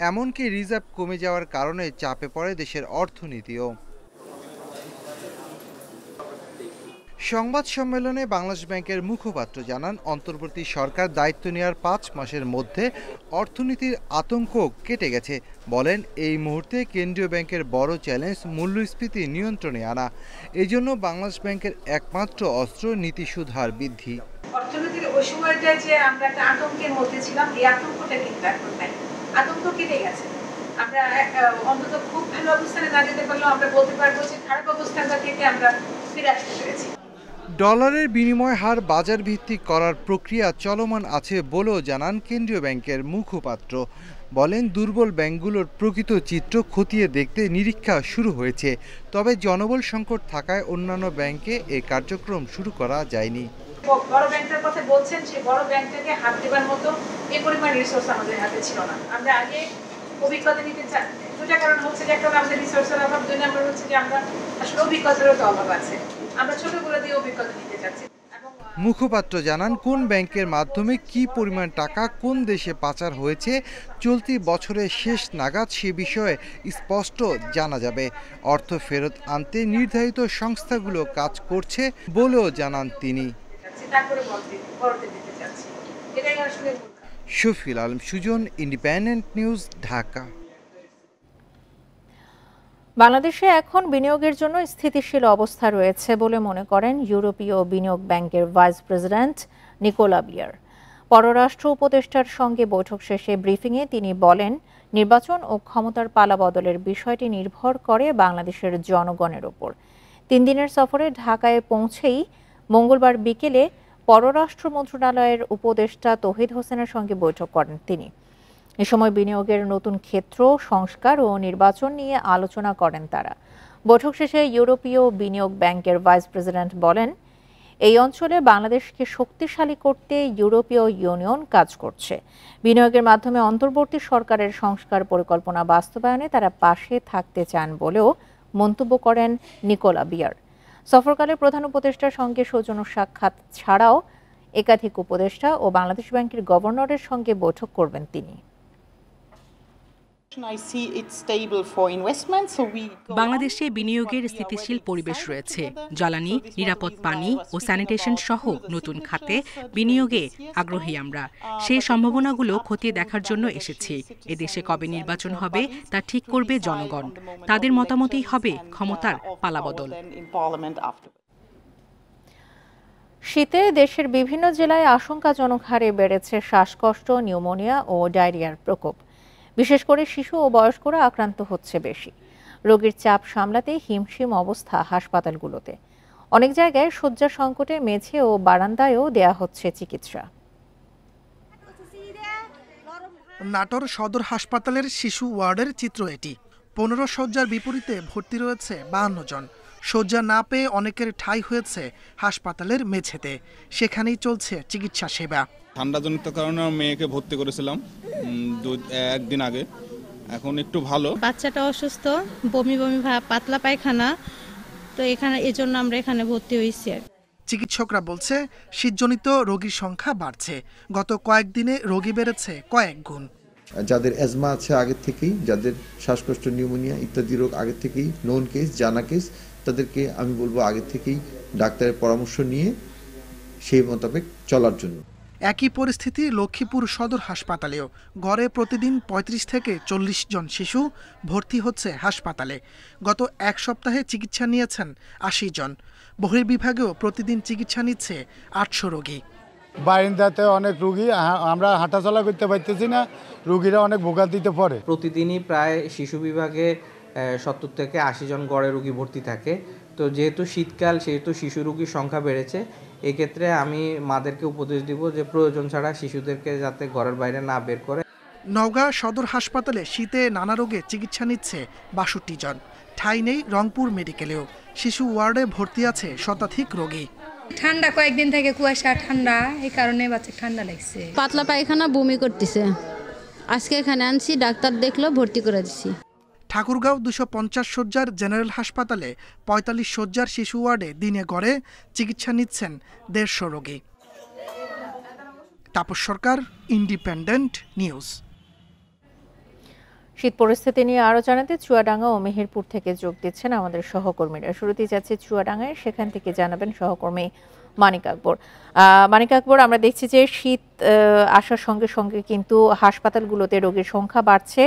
এমনকি রিজার্ভ কমে যাওয়ার কারণে চাপে পড়ে দেশের অর্থনীতিও। সংবাদ সম্মেলনে বাংলাদেশ ব্যাংকের মুখপাত্র জানান, অন্তর্বর্তী সরকার দায়িত্ব নেওয়ার ৫ মাসের মধ্যে অর্থনীতির আতঙ্ক কেটে গেছে। বলেন, এই মুহূর্তে কেন্দ্রীয় ব্যাংকের বড় চ্যালেঞ্জ মূল্যস্ফীতি নিয়ন্ত্রণে আনা। এই জন্য বাংলাদেশ ব্যাংকের একমাত্র অস্ত্র নীতি সুদ হার বৃদ্ধি। অর্থনীতির ওই সময়টা যে আমরা একটা আতঙ্কের মধ্যে ছিলাম, এই আতঙ্কটা কিন্তু এখন নাই, আতঙ্ক কেটে গেছে। আমরা অন্তত খুব ভালো অবস্থানে না যেতে পারলেও আমরা বলতে পারবো যে খারাপ অবস্থানটা থেকে আমরা ফিরে আসতে পেরেছি। ডলারের বিনিময় হার বাজার ভিত্তিক করার প্রক্রিয়া চলমান আছে বলেও জানান কেন্দ্রীয় ব্যাংকের মুখপাত্র। বলেন, দুর্বল ব্যাংকগুলোর প্রকৃত চিত্র খতিয়ে দেখতে নিরীক্ষা শুরু হয়েছে, তবে জনবল সংকট থাকায় অন্যান্য ব্যাংকে এ কার্যক্রম শুরু করা যায়নি। বড় ব্যাংকটার কথা বলছেন, সেই বড় ব্যাংকটাকে হাত দেবার মতো এই পরিমাণ রিসোর্স আমাদের হাতে ছিল না। আমরা আগে অভিজ্ঞতা নিতে চাই, দুটা কারণ হচ্ছে যে একটা আমাদের রিসোর্সের অভাব, দুই নম্বর হচ্ছে যে আমরা আসলে অভিজ্ঞতারও তো অভাব আছে, আমরা ছোটগুলো দিয়ে অভিজ্ঞতা নিতে চাচ্ছি। মুখপাত্র জানান, কোন ব্যাংকের মাধ্যমে কি পরিমাণ টাকা কোন দেশে পাচার হয়েছে চলতি বছরের শেষ নাগাদ সে বিষয়ে স্পষ্ট জানা যাবে। অর্থ ফেরত আনতে নির্ধারিত সংস্থাগুলো কাজ করছে বলেও জানান তিনি। Shafil Alam Sujon, Independent news, Dhaka. বাংলাদেশে এখন বিনিয়োগের জন্য স্থিতিশীল অবস্থা রয়েছে বলে মনে করেন ইউরোপীয় বিনিয়োগ ব্যাংকের ভাইস প্রেসিডেন্ট নিকোলা বিয়ার। পররাষ্ট্র উপদেষ্টার সঙ্গে বৈঠক শেষে ব্রিফিংয়ে তিনি বলেন, নির্বাচন ও ক্ষমতার পালাবদলের বিষয়টি নির্ভর করে বাংলাদেশের জনগণের ওপর। 3 দিনের সফরে ঢাকায় পৌঁছেই মঙ্গলবার বিকেলে পররাষ্ট্র মন্ত্রণালয়ের উপদেষ্টা তৌহিদ হোসেনের সঙ্গে বৈঠক করেন তিনি। এ সময় বিনিয়োগের নতুন ক্ষেত্র, সংস্কার ও নির্বাচন নিয়ে আলোচনা করেন তারা। বৈঠক শেষে ইউরোপীয় বিনিয়োগ ব্যাংকের ভাইস প্রেসিডেন্ট বলেন, এই অঞ্চলে বাংলাদেশকে শক্তিশালী করতে ইউরোপীয় ইউনিয়ন কাজ করছে। বিনিয়োগের মাধ্যমে অন্তর্বর্তী সরকারের সংস্কার পরিকল্পনা বাস্তবায়নে তারা পাশে থাকতে চান বলেও মন্তব্য করেন নিকোলা বিয়ার। সফরকালে প্রধান উপদেষ্টার সঙ্গে সৌজন্য সাক্ষাৎ ছাড়াও একাধিক উপদেষ্টা ও বাংলাদেশ ব্যাংকের গভর্নরের সঙ্গে বৈঠক করবেন তিনি। বাংলাদেশে বিনিয়োগের স্থিতিশীল পরিবেশ রয়েছে। জ্বালানি, নিরাপদ পানি ও স্যানিটেশন সহ নতুন খাতে বিনিয়োগে আগ্রহী আমরা। সেই সম্ভাবনাগুলো খতিয়ে দেখার জন্য এসেছি। এদেশে কবে নির্বাচন হবে তা ঠিক করবে জনগণ। তাদের মতামতই হবে ক্ষমতার পালাবদল। শীতে দেশের বিভিন্ন জেলায় আশঙ্কাজনক হারে বেড়েছে শ্বাসকষ্ট, নিউমোনিয়া ও ডায়রিয়ার প্রকোপ। বিশেষ করে শিশু ও বয়স্করা আক্রান্ত হচ্ছে বেশি। রোগীর চাপ সামলাতে হিমশিম অবস্থা হাসপাতালগুলোতে। অনেক জায়গায় শয্যা সংকটে মেঝে ও বারান্দায়ও দেয়া হচ্ছে চিকিৎসা। নাটোর সদর হাসপাতালের শিশু ওয়ার্ডের চিত্র এটি। 15 শয্যার বিপরীতে ভর্তি রয়েছে 52 জন। শয্যা না পেয়ে অনেকের ঠাঁই হয়েছে হাসপাতালের মেঝেতে। সেখানেই চলছে চিকিৎসা সেবা। ঠান্ডাজনিত কারণে মেয়েকে ভর্তি করেছিলাম 1 দিন আগে, এখন একটু ভালো। বাচ্চাটা অসুস্থ, বমি বমি ভাব, পাতলা পায়খানা, তো এখানে এজন্য আমরা এখানে ভর্তি হয়েছি। চিকিৎসকরা বলছে শীতজনিত রোগীর সংখ্যা বাড়ছে। গত কয়েকদিনে রোগী বেড়েছে কয়েক গুণ। যাদের অ্যাজমা আছে আগে থেকেই, যাদের শ্বাসকষ্ট, নিউমোনিয়া ইত্যাদি রোগ আগে থেকেই নোন কেস, জানা কেস, তাদেরকে আমি বলবো আগে থেকেই ডাক্তারের পরামর্শ নিয়ে সেই মোতাবেক চলার জন্য। একই পরিস্থিতি লক্ষ্মীপুর সদর হাসপাতালেও। গড়ে প্রতিদিন 35 থেকে 40 জন শিশু ভর্তি হচ্ছে হাসপাতালে। গত 1 সপ্তাহে চিকিৎসা নিয়েছেন 80 জন। বহির্বিভাগেও প্রতিদিন চিকিৎসা নিচ্ছে 800 রোগী। বারিন্দাতে অনেক রোগী, আমরা হাঁটাচলা করতে পারতেছি না, রোগীরা অনেক ভোগান্তিতে পড়ে। প্রতিদিনই প্রায় শিশু বিভাগে 70 থেকে 80 জন গড়ে রোগী ভর্তি থাকে। তো যেহেতু শীতকাল, সেহেতু শিশু রোগীর সংখ্যা বেড়েছে। এক্ষেত্রে আমি মাদেরকে উপদেশ দিব যে প্রয়োজন ছাড়া শিশুদেরকে যাতে ঘরের বাইরে না বের করে। নওগাঁ সদর হাসপাতালে শীতে নানা রোগে চিকিৎসা নিচ্ছে 62 জন। ঠাঁই নেই রংপুর মেডিকেলেও। শিশু ওয়ার্ডে ভর্তি আছে শতাধিক রোগী। ঠান্ডা কয়েকদিন থেকে কুয়াশা, ঠান্ডা, এই কারণে বাচ্চা ঠান্ডা লাগছে। পাতলা পায়খানা, বমি করতেছে। আজকে এখানে আনছি, ডাক্তার দেখলো, ভর্তি করে দিচ্ছি। ঠাকুরগাঁও 250 শয্যার জেনারেল হাসপাতালে 45 শয্যার শিশু ওয়ার্ডে দিনে গড়ে চিকিৎসা নিচ্ছেন 150 রোগী। তাপস সরকার, ইন্ডিপেন্ডেন্ট নিউজ। শীত পরিস্থিতি নিয়ে আরো জানাতে চুয়াডাঙ্গা ও মেহেরপুর থেকে যোগ দিচ্ছেন আমাদের সহকর্মীরা। শুরুতেই যাচ্ছে চুয়াডাঙ্গায়, সেখান থেকে জানাবেন সহকর্মী মানিক আকবর। মানিক আকবর, আমরা দেখছি যে শীত আসার সঙ্গে সঙ্গে কিন্তু হাসপাতালগুলোতে রোগীর সংখ্যা বাড়ছে।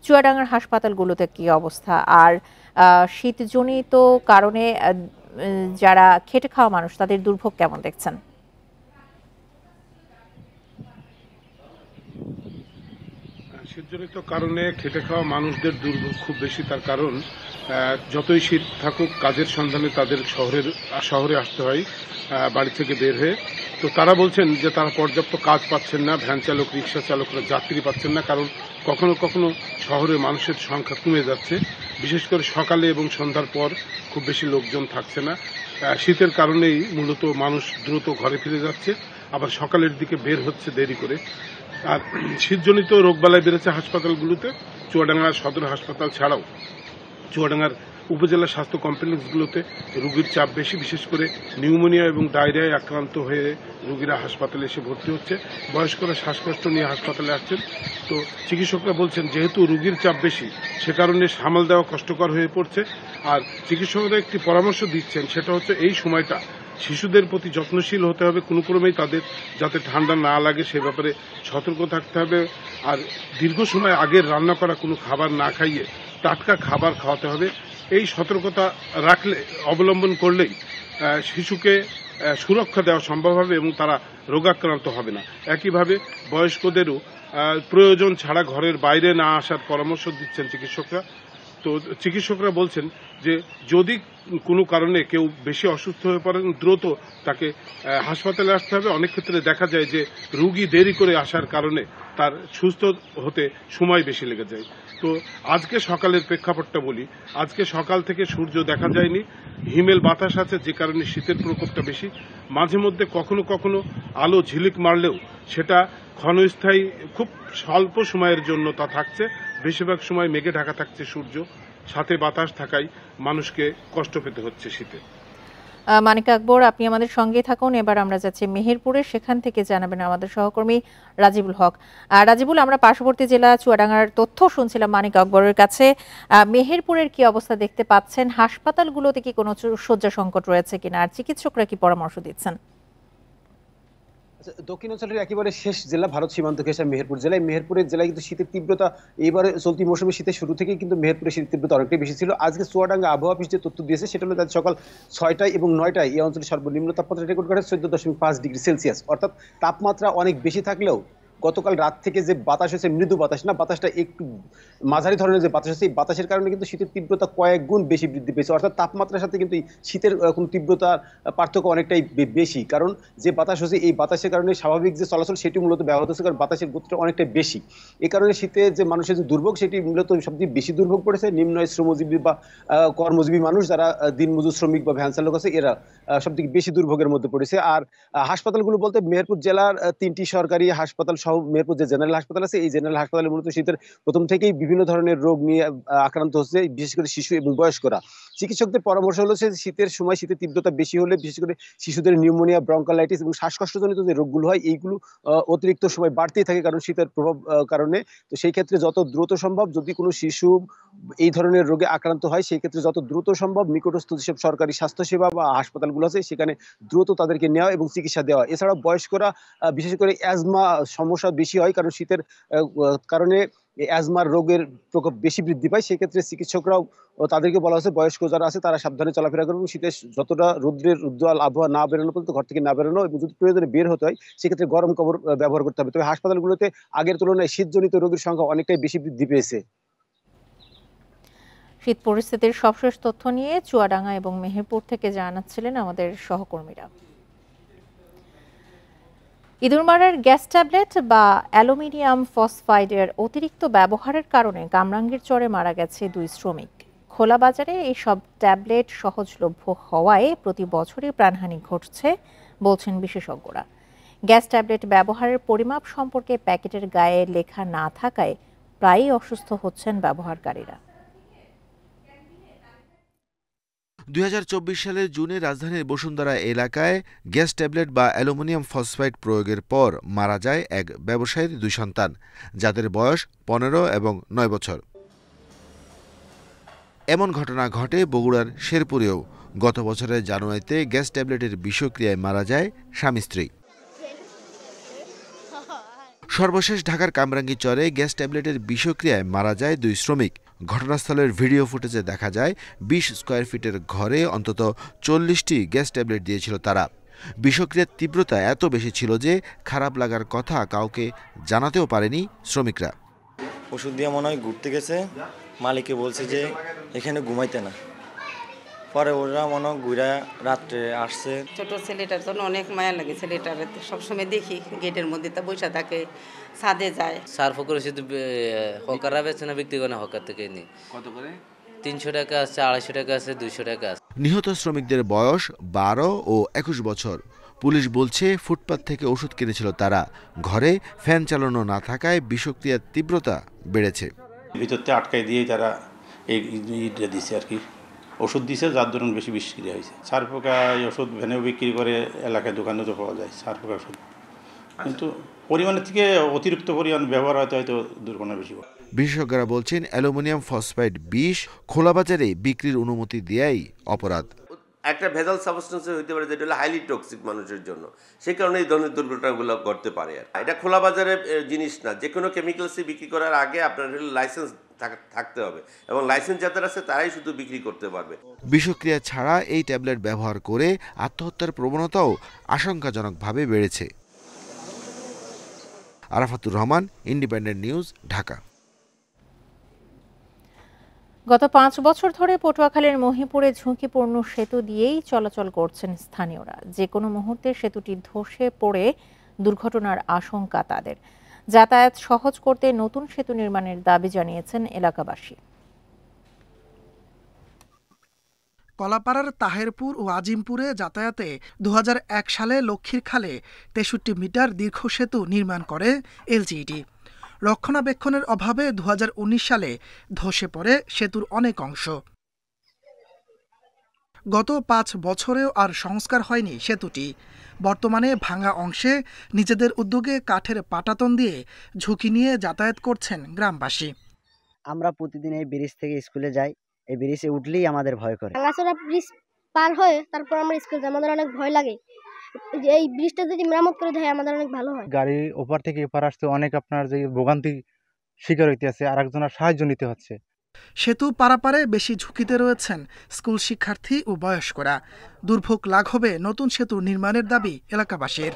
চুয়াডাঙ্গার হাসপাতালগুলোতে কি অবস্থা, আর শীতজনিত কারণে যারা খেটে খাওয়া মানুষ তাদের দুর্ভোগ কেমন দেখছেন? শীতজনিত কারণে খেটে খাওয়া মানুষদের দুর্ভোগ খুব বেশি। তার কারণ যতই শীত থাকুক, কাজের সন্ধানে তাদের শহরে আসতে হয় বাড়ি থেকে বের হয়ে। তো তারা বলছেন যে তারা পর্যাপ্ত কাজ পাচ্ছেন না, ভ্যান চালক, রিক্সা চালকরা যাত্রী পাচ্ছেন না, কারণ কখনো কখনো শহরে মানুষের সংখ্যা কমে যাচ্ছে। বিশেষ করে সকালে এবং সন্ধ্যার পর খুব বেশি লোকজন থাকছে না। শীতের কারণেই মূলত মানুষ দ্রুত ঘরে ফিরে যাচ্ছে, আবার সকালের দিকে বের হচ্ছে দেরি করে। আর শীতজনিত রোগবালাই বেড়েছে হাসপাতালগুলোতে। চুয়াডাঙ্গা সদর হাসপাতাল ছাড়াও চুয়াডাঙ্গার উপজেলা স্বাস্থ্য কমপ্লেক্সগুলোতে রোগীর চাপ বেশি। বিশেষ করে নিউমোনিয়া এবং ডায়রিয়ায় আক্রান্ত হয়ে রোগীরা হাসপাতালে এসে ভর্তি হচ্ছে। বয়স্করা শ্বাসকষ্ট নিয়ে হাসপাতালে আসছেন। তো চিকিৎসকরা বলছেন যেহেতু রোগীর চাপ বেশি, সে কারণে সামাল দেওয়া কষ্টকর হয়ে পড়ছে। আর চিকিৎসকরা একটি পরামর্শ দিচ্ছেন, সেটা হচ্ছে এই সময়টা শিশুদের প্রতি যত্নশীল হতে হবে, কোনো ক্রমেই তাদের যাতে ঠান্ডা না লাগে সে ব্যাপারে সতর্ক থাকতে হবে। আর দীর্ঘ সময় আগের রান্না করা কোনো খাবার না খাইয়ে টাটকা খাবার খাওয়াতে হবে। এই সতর্কতা অবলম্বন করলেই শিশুকে সুরক্ষা দেওয়া সম্ভব হবে এবং তারা রোগাক্রান্ত হবে না। একইভাবে বয়স্কদেরও প্রয়োজন ছাড়া ঘরের বাইরে না আসার পরামর্শ দিচ্ছেন চিকিৎসকরা। তো চিকিৎসকরা বলছেন যে যদি কোনো কারণে কেউ বেশি অসুস্থ হয়ে পড়েন, দ্রুত তাকে হাসপাতালে আসতে হবে। অনেক ক্ষেত্রে দেখা যায় যে রোগী দেরি করে আসার কারণে তার সুস্থ হতে সময় বেশি লেগে যায়। তো আজকে সকালের প্রেক্ষাপটটা বলি। আজকে সকাল থেকে সূর্য দেখা যায়নি, হিমেল বাতাস আছে, যে কারণে শীতের প্রকোপটা বেশি। মাঝে মধ্যে কখনো কখনো আলো ঝিলিক মারলেও সেটা ক্ষণস্থায়ী, খুব স্বল্প সময়ের জন্য তা থাকছে। বেশিরভাগ সময় মেঘে ঢাকা থাকছে সূর্য, সাথে বাতাস থাকায় মানুষকে কষ্ট পেতে হচ্ছে শীতে। মানিক আকবর, আপনি আমাদের সঙ্গে থাকুন। এবার আমরা যাচ্ছি মেহেরপুরে, সেখান থেকে জানাবেন আমাদের সহকর্মী রাজিবুল হক। রাজিবুল, আমরা পার্শ্ববর্তী জেলা চুয়াডাঙ্গার তথ্য শুনছিলাম মানিক আকবরের কাছে। মেহেরপুরের কি অবস্থা দেখতে পাচ্ছেন? হাসপাতালগুলোতে কি কোনো শয্যা সংকট রয়েছে কিনা, আর চিকিৎসকরা কি পরামর্শ দিচ্ছেন? দক্ষিণাঞ্চলের একেবারে শেষ জেলা, ভারত সীমান্ত ঘেঁষা মেহেরপুর জেলায়। মেহেরপুরের জেলায় কিন্তু শীতের তীব্রতা এইবারে চলতি মৌসুমে শীতের শুরু থেকেই কিন্তু মেহেরপুরের শীতের তীব্রতা অনেকটাই বেশি ছিল। আজকে চুয়াডাঙ্গা আবহাওয়া অফিস যে তথ্য দিয়েছে সেটা হলো তাদের সকাল 6টায় এবং 9টায় এই অঞ্চলের সর্বনিম্ন তাপমাত্রা রেকর্ড করে 14.5 ডিগ্রি সেলসিয়াস। অর্থাৎ তাপমাত্রা অনেক বেশি থাকলেও গতকাল রাত থেকে যে বাতাস হয়েছে, মৃদু বাতাস না, বাতাসটা একটু মাঝারি ধরনের যে বাতাস হচ্ছে, এই বাতাসের কারণে কিন্তু শীতের তীব্রতা কয়েক গুণ বেশি বৃদ্ধি পেয়েছে। অর্থাৎ তাপমাত্রার সাথে কিন্তু শীতের কোন তীব্রতার পার্থক্য অনেকটাই বেশি, কারণ যে বাতাস হচ্ছে এই বাতাসের কারণে স্বাভাবিক যে চলাচল সেটি মূলত ব্যাহত হচ্ছে, কারণ বাতাসের গতিটা অনেকটাই বেশি। এই কারণে শীতে যে মানুষের যে দুর্ভোগ, সেটি মূলত সবচেয়ে বেশি দুর্ভোগ পড়েছে নিম্ন শ্রমজীবী বা কর্মজীবী মানুষ, যারা দিনমজুর শ্রমিক বা ভ্যান চালক আছে, এরা সবথেকে বেশি দুর্ভোগের মধ্যে পড়েছে। আর হাসপাতালগুলো বলতে মেহেরপুর জেলার 3টি সরকারি হাসপাতাল সহ মেহেরপুর যে জেনারেল হাসপাতাল আছে, এই জেনারেল হাসপাতালে মূলত শীতের প্রথম থেকেই বিভিন্ন ধরনের রোগ নিয়ে আক্রান্ত হচ্ছে, বিশেষ করে শিশু এবং বয়স্করা। চিকিৎসকদের পরামর্শ হলো যে শীতের সময় শীতের তীব্রতা বেশি হলে বিশেষ করে শিশুদের নিউমোনিয়া, ব্রঙ্কালাইটিস এবং শ্বাসকষ্টজনিত যে রোগগুলো হয়, এইগুলো অতিরিক্ত সময় বাড়তেই থাকে কারণ শীতের প্রভাব কারণে। তো সেই ক্ষেত্রে যত দ্রুত সম্ভব, যদি কোনো শিশু এই ধরনের রোগে আক্রান্ত হয়, সেই ক্ষেত্রে যত দ্রুত সম্ভব নিকটস্থ যেসব সরকারি স্বাস্থ্যসেবা বা হাসপাতালগুলো আছে সেখানে দ্রুত তাদেরকে নেওয়া এবং চিকিৎসা দেওয়া। এছাড়াও বয়স্করা বিশেষ করে অ্যাজমা সমস্যা বেশি হয়, কারণ শীতের কারণে অ্যাজমার রোগের প্রকোপ বেশি বৃদ্ধি পায়। সেক্ষেত্রে চিকিৎসকরাও তাদেরকে বলা হচ্ছে বয়স্ক যারা আছে তারা সাবধানে চলাফেরা করবেন, শীতের যতটা রৌদ্রের উজ্জ্বল আবহাওয়া না বেরোনো পর্যন্ত ঘর থেকে না বেরোনো, এবং যদি প্রয়োজনে বের হতে হয় সেক্ষেত্রে গরম কাপড় ব্যবহার করতে হবে। তবে হাসপাতালগুলোতে আগের তুলনায় শীতজনিত রোগীর সংখ্যা অনেকটাই বেশি বৃদ্ধি পেয়েছে। শীত পরিস্থিতির সবশেষ তথ্য নিয়ে চুয়াডাঙ্গা এবং মেহেরপুর থেকে জানাচ্ছিলেন আমাদের সহকর্মীরা। ইঁদুরমারার গ্যাস ট্যাবলেট বা অ্যালুমিনিয়াম ফসফাইডের অতিরিক্ত ব্যবহারের কারণে কামরাঙ্গীর চরে মারা গেছে 2 শ্রমিক। খোলা বাজারে এই সব ট্যাবলেট সহজলভ্য হওয়ায় প্রতি বছরই প্রাণহানি ঘটছে বলছেন বিশেষজ্ঞরা। গ্যাস ট্যাবলেট ব্যবহারের পরিমাপ সম্পর্কে প্যাকেটের গায়ে লেখা না থাকায় প্রায়ই অসুস্থ হচ্ছেন ব্যবহারকারীরা। 2024 সালের জুনে রাজধানীর বসুন্ধরা এলাকায় গ্যাস ট্যাবলেট বা অ্যালুমিনিয়াম ফসফাইড প্রয়োগের পর মারা যায় এক ব্যবসায়ীর 2 সন্তান, যাদের বয়স 15 এবং 9 বছর। এমন ঘটনা ঘটে বগুড়ার শেরপুরেও। গত বছরের জানুয়ারিতে গ্যাস ট্যাবলেটের বিষক্রিয়ায় মারা যায় স্বামী স্ত্রী। সর্বশেষ ঢাকার কামরাঙ্গীরচরে গ্যাস ট্যাবলেটের বিষক্রিয়ায় মারা যায় 2 শ্রমিক। ঘটনাস্থলের ভিডিও ফুটেজে দেখা যায় 20 স্কয়ার ফিটের ঘরে অন্তত 40টি গ্যাস ট্যাবলেট দিয়েছিল তারা। বিষক্রিয়ার তীব্রতা এত বেশি ছিল যে খারাপ লাগার কথা কাউকে জানাতেও পারেনি শ্রমিকরা। ওষুধ দিয়ে মনে হয় ঘুরতে গেছে, মালিককে বলছে যে এখানে ঘুমাইতে না, পরে ওরা মনে হয় ঘুরা রাত্রে আসছে। ছোট ছেলেটার জন্য অনেক মায়া লাগে, ছেলেটার সবসময় দেখি গেটের মধ্যে তা বসে থাকে, ছাদে যায়। সার্ফ করে শুধু হকাররা বেছে না, বিক্রি করে না, হকার থেকে নিই। কত করে? 300 টাকা আছে, 250 টাকা আছে, 200 টাকা আছে। নিহত শ্রমিকদের বয়স 12 ও 21 বছর। পুলিশ বলছে ফুটপাত থেকে ওষুধ কিনেছিল তারা। ঘরে ফ্যান চালানো না থাকায় বিষক্রিয়ার তীব্রতা বেড়েছে। ভিতরতে আটকাই দিয়ে তারা এইটা দিছে আর কি, ওষুধ দিছে, যার দরুন বেশি বিষক্রিয়া হয়েছে। সার পোকা ওষুধ ভ্যানেও বিক্রি করে, এলাকায় দোকানেও তো পাওয়া যায় সার পোকা ওষুধ, কিন্তু পরিমাণের থেকে অতিরিক্ত পরিমাণ ব্যবহার হয়তো দুর্ঘটনা বেশি। বিশেষজ্ঞরা বলছেন অ্যালুমিনিয়াম ফসফাইড বিষ খোলা বাজারে বিক্রির অনুমতি দেয়াই অপরাধ। একটা ভেজাল সাবস্টেন্স হইতে পারে যেটা হলো হাইলি টক্সিক মানুষের জন্য, সেই কারণে এই ধরনের দুর্ঘটনাগুলো ঘটতে পারে। আর এটা খোলা বাজারে জিনিস না, যে কোনো কেমিক্যালসে বিক্রি করার আগে আপনার লাইসেন্স থাকতে হবে, এবং লাইসেন্স যাদের আছে তারাই শুধু বিক্রি করতে পারবে। বিষক্রিয়া ছাড়া এই ট্যাবলেট ব্যবহার করে আত্মহত্যার প্রবণতাও আশঙ্কাজনকভাবে বেড়েছে। Arafatur Rahman, independent news, Dhaka. গত 5 বছর ধরে পটুয়াখালীর মহিপুরে ঝুঁকিপূর্ণ সেতু দিয়েই চলাচল করছেন স্থানীয়রা। যে কোনো মুহূর্তে সেতুটি ধসে পড়ে দুর্ঘটনার আশঙ্কা তাদের। যাতায়াত সহজ করতে নতুন সেতু নির্মাণের দাবি জানিয়েছেন এলাকাবাসী। কলাপাড়ার তাহেরপুর ও আজিমপুরে যাতায়াতে 2001 সালে লক্ষ্মীর খালে 63 মিটার দীর্ঘ সেতু নির্মাণ করে এলজিইডি। রক্ষণাবেক্ষণের অভাবে 2019 সালে ধসে পড়ে সেতুর অনেক অংশ। গত 5 বছরেও আর সংস্কার হয়নি সেতুটি। বর্তমানে ভাঙা অংশে নিজেদের উদ্যোগে কাঠের পাটাতন দিয়ে ঝুঁকি নিয়ে যাতায়াত করছেন গ্রামবাসী। আমরা প্রতিদিন এই ব্রিজ থেকে স্কুলে যাই, এই ব্রিজে উঠলেই আমাদের ভয় করে। ভাঙাচোরা ব্রিজ পার হয়ে তারপর আমরা স্কুল যাই, আমাদের অনেক ভয় লাগে। এই ব্রিজটা যদি মেরামত করে দেয় আমাদের অনেক ভালো হয়। গাড়ি ওপার থেকে এপার আসতে অনেক আপনার যে ভোগান্তি শিকার হইতে আছে, আর একজনের সাহায্য নিতে হচ্ছে। সেতু পারাপারে বেশি ঝুঁকিতে রয়েছেন স্কুল শিক্ষার্থী ও বয়স্করা। দুর্ভোগ লাঘবে নতুন সেতু নির্মাণের দাবি এলাকাবাসীর।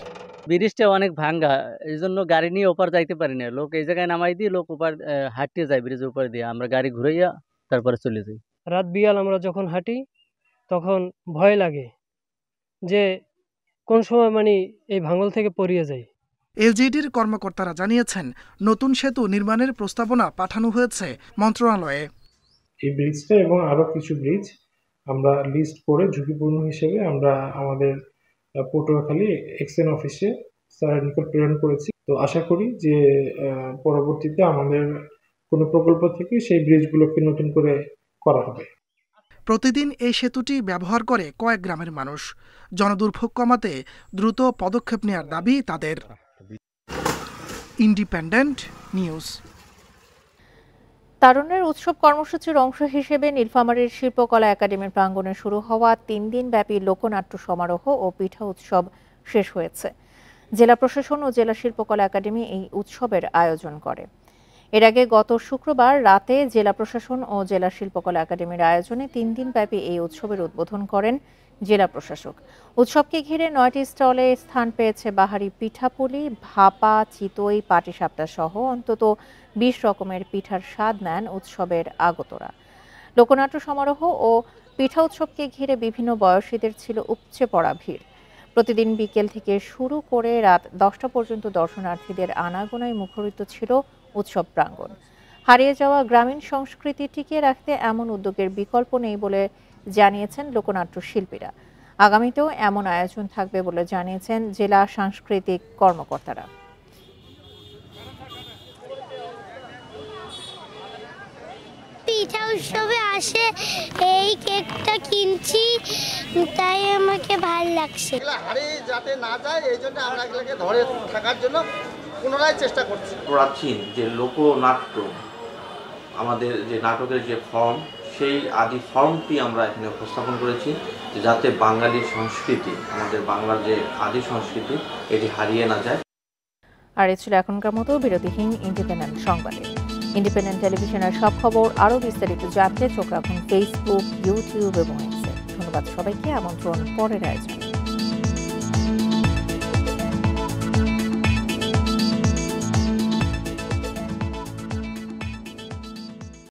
ব্রিজটা অনেক ভাঙ্গা, এই জন্য গাড়ি নিয়ে ওপার যাইতে পারি না। লোক এই জায়গায় নামাই দিয়ে লোক ওপার হাঁটতে যায়, ব্রিজের উপর দিয়ে আমরা গাড়ি ঘুরাইয়া তারপরে চলে যাই। রাত বিয়াল আমরা যখন হাঁটি তখন ভয় লাগে যে কোন সময় এই ভাঙল থেকে পড়িয়ে যায়। এলজিইডির কর্মকর্তারা জানিয়েছেন নতুন সেতু নির্মাণের প্রস্তাবনা পাঠানো হয়েছে মন্ত্রণালয়ে। এই ব্রিজটা এবং আরো কিছু ব্রিজ আমরা লিস্ট করে ঝুঁকিপূর্ণ হিসেবে আমরা আমাদের পটুয়াখালী এক্সএন অফিসে স্যারের নিকট প্রেরণ করেছি। তো আশা করি যে পরবর্তীতে আমাদের কোনো প্রকল্প থেকে সেই ব্রিজগুলোকে নতুন করে করা হবে। প্রতিদিন এই সেতুটি ব্যবহার করে কয়েক গ্রামের মানুষ। জনদুর্ভোগ কমাতে দ্রুত পদক্ষেপ নেওয়ার দাবি তাদের। Independent news. তারুণ্যের উৎসব কর্মসূচির অংশ হিসেবে নীলফামারীর শিল্পকলা একাডেমির প্রাঙ্গণে শুরু হওয়া 3 দিনব্যাপী লোকনাট্য সমারোহ ও পিঠা উৎসব শেষ হয়েছে। জেলা প্রশাসন ও জেলা শিল্পকলা একাডেমি এই উৎসবের আয়োজন করে। এর আগে গত শুক্রবার রাতে জেলা প্রশাসন ও জেলা শিল্পকলা একাডেমির আয়োজনে 3 দিনব্যাপী এই উৎসবের উদ্বোধন করেন জেলা প্রশাসক। উৎসবকে ঘিরে 9টি স্টলে স্থান পেয়েছে বাহারি পিঠাপুলি, ভাপা, চিতই, পাটিসাপটা সহ অন্তত 20 রকমের পিঠার স্বাদ নেন উৎসবের আগতরা। লোকনাট্য সমারোহ ও পিঠা উৎসবকে ঘিরে বিভিন্ন বয়সীদের ছিল উপচে পড়া ভিড়। প্রতিদিন বিকেল থেকে শুরু করে রাত 10টা পর্যন্ত দর্শনার্থীদের আনাগোনায় মুখরিত ছিল উৎসব প্রাঙ্গণ। হারিয়ে যাওয়া গ্রামীণ সংস্কৃতি টিকিয়ে রাখতে এমন উদ্যোগের বিকল্প নেই বলে জানিয়েছেন লোকনাট্য শিল্পীরা। আগামীতেও এমন আয়োজন থাকবে বলে জানিয়েছেন জেলা সাংস্কৃতিক কর্মকর্তারা। পিঠা উৎসবে আসে এই কেকটা কিনছি, তাই আমাকে ভালো লাগছে। হারিয়ে যাতে না যায় এই জন্য আমরা এগুলোকে ধরে থাকার জন্য পুনরায় চেষ্টা করছি। প্রাচীন যে লোকনাট্য, আমাদের যে নাটকের যে ফর্ম, সেই আদি ফর্মটি আমরা এখানে উপস্থাপন করেছি, যাতে বাঙালির সংস্কৃতি, আমাদের বাংলার যে আদি সংস্কৃতি, এটি হারিয়ে না যায়। আর এ ছিল এখনকার মতো বিরতিহীন ইন্ডিপেন্ডেন্ট সংবাদে। ইন্ডিপেন্ডেন্ট টেলিভিশনের সব খবর আরও বিস্তারিত জানতে চোখ রাখুন ফেসবুক, ইউটিউব এবং এক্সে। ধন্যবাদ সবাইকে। আমন্ত্রণ পরের আয়োজন।